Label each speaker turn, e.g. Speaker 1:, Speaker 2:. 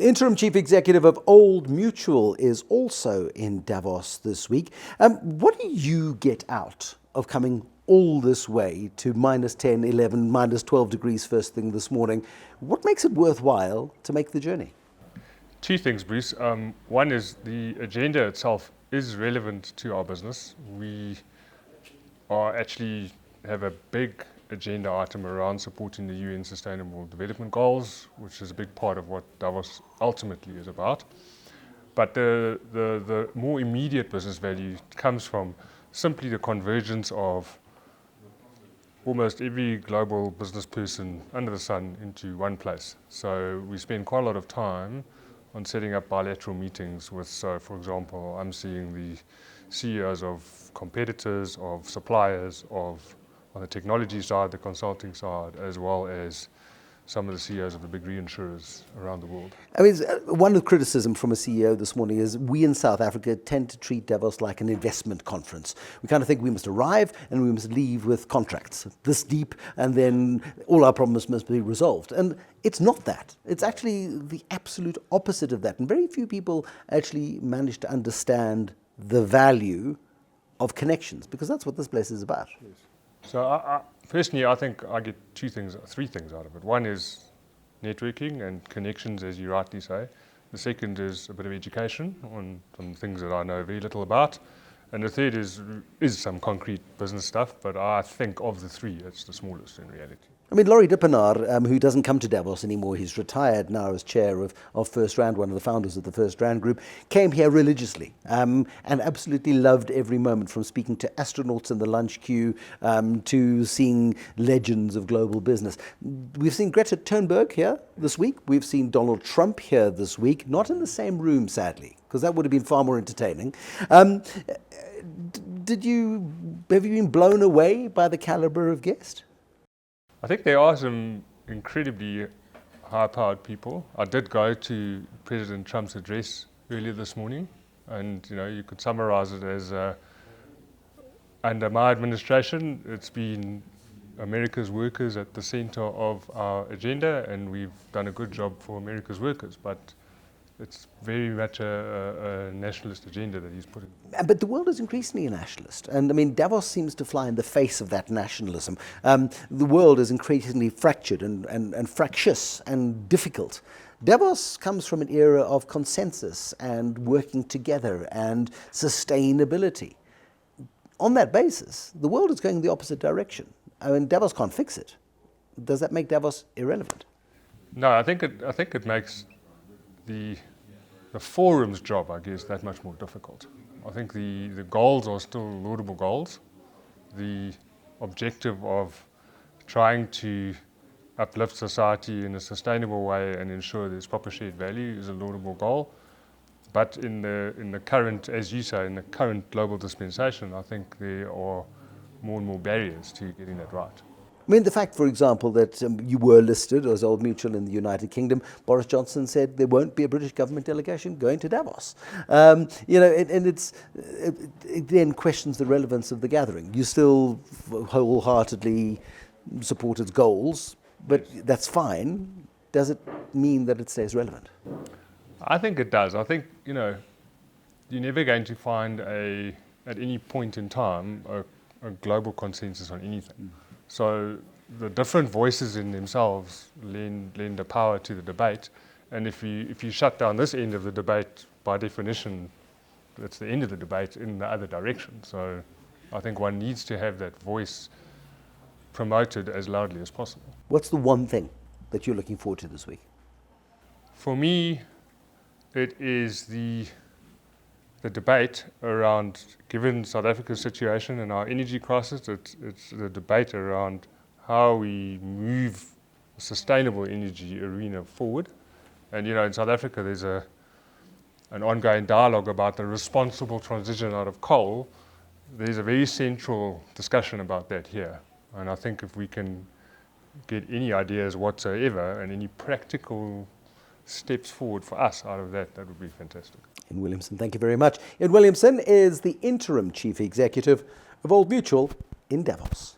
Speaker 1: The interim chief executive of Old Mutual is also in Davos this week. What do you get out of coming all this way to minus 10, 11, minus 12 degrees first thing this morning? What makes it worthwhile to make the journey?
Speaker 2: Two things, Bruce. One is the agenda itself is relevant to our business. We are actually have a big agenda item around supporting the UN Sustainable Development Goals, which is a big part of what Davos ultimately is about. But the more immediate business value comes from simply the convergence of almost every global business person under the sun into one place. So we spend quite a lot of time on setting up bilateral meetings with, so for example, I'm seeing the CEOs of competitors, of suppliers, on the technology side, the consulting side, as well as some of the CEOs of the big reinsurers around the world.
Speaker 1: I mean, one of the criticism from a CEO this morning is we in South Africa tend to treat Davos like an investment conference. We kind of think we must arrive and we must leave with contracts this deep and then all our problems must be resolved. And it's not that. It's actually the absolute opposite of that. And very few people actually manage to understand the value of connections, because that's what this place is about.
Speaker 2: Yes. So personally, I think I get three things out of it. One is networking and connections, as you rightly say. The second is a bit of education on some things that I know very little about. And the third is some concrete business stuff, but I think of the three, it's the smallest in reality.
Speaker 1: I mean, Laurie Dippenaar, who doesn't come to Davos anymore, he's retired now as chair of First Rand, one of the founders of the First Rand Group, came here religiously and absolutely loved every moment, from speaking to astronauts in the lunch queue to seeing legends of global business. We've seen Greta Thunberg here this week. We've seen Donald Trump here this week, not in the same room, sadly, because that would have been far more entertaining. Have you been blown away by the caliber of guest?
Speaker 2: I think there are some incredibly high-powered people. I did go to President Trump's address earlier this morning, and you could summarize it as under my administration, it's been America's workers at the center of our agenda, and we've done a good job for America's workers. But it's very much a nationalist agenda that he's putting.
Speaker 1: But the world is increasingly nationalist. And I mean, Davos seems to fly in the face of that nationalism. The world is increasingly fractured and fractious and difficult. Davos comes from an era of consensus and working together and sustainability. On that basis, the world is going the opposite direction. I mean, Davos can't fix it. Does that make Davos irrelevant?
Speaker 2: No, I think it makes the forum's job, I guess, that much more difficult. I think the goals are still laudable goals. The objective of trying to uplift society in a sustainable way and ensure there's proper shared value is a laudable goal. But in the current, as you say, in the current global dispensation, I think there are more and more barriers to getting that right.
Speaker 1: I mean, the fact, for example, that you were listed as Old Mutual in the United Kingdom, Boris Johnson said there won't be a British government delegation going to Davos. And it then questions the relevance of the gathering. You still wholeheartedly support its goals, but that's fine. Does it mean that it stays relevant?
Speaker 2: I think it does. I think, you're never going to find at any point in time a global consensus on anything. So the different voices in themselves lend a power to the debate, and if you shut down this end of the debate, by definition, that's the end of the debate in the other direction. So I think one needs to have that voice promoted as loudly as possible.
Speaker 1: What's the one thing that you're looking forward to this week?
Speaker 2: For me, it is the debate around, given South Africa's situation and our energy crisis, it's the debate around how we move a sustainable energy arena forward. And in South Africa there's an ongoing dialogue about the responsible transition out of coal. There's a very central discussion about that here. And I think if we can get any ideas whatsoever and any practical steps forward for us out of that would be fantastic.
Speaker 1: Iain Williamson, thank you very much. Iain Williamson is the interim chief executive of Old Mutual in Davos.